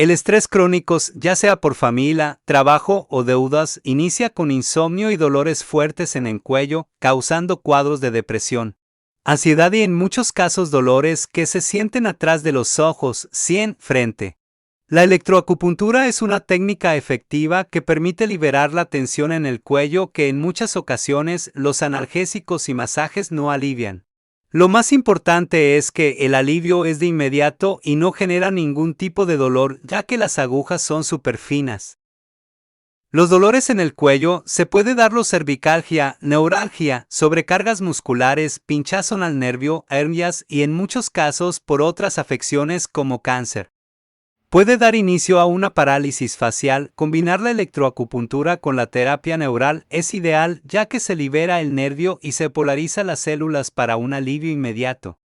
El estrés crónico, ya sea por familia, trabajo o deudas, inicia con insomnio y dolores fuertes en el cuello, causando cuadros de depresión, ansiedad y en muchos casos dolores que se sienten atrás de los ojos, sien, frente. La electroacupuntura es una técnica efectiva que permite liberar la tensión en el cuello que en muchas ocasiones los analgésicos y masajes no alivian. Lo más importante es que el alivio es de inmediato y no genera ningún tipo de dolor, ya que las agujas son súper finas. Los dolores en el cuello se puede darlos cervicalgia, neuralgia, sobrecargas musculares, pinchazón al nervio, hernias y en muchos casos por otras afecciones como cáncer. Puede dar inicio a una parálisis facial. Combinar la electroacupuntura con la terapia neural es ideal ya que se libera el nervio y se polariza las células para un alivio inmediato.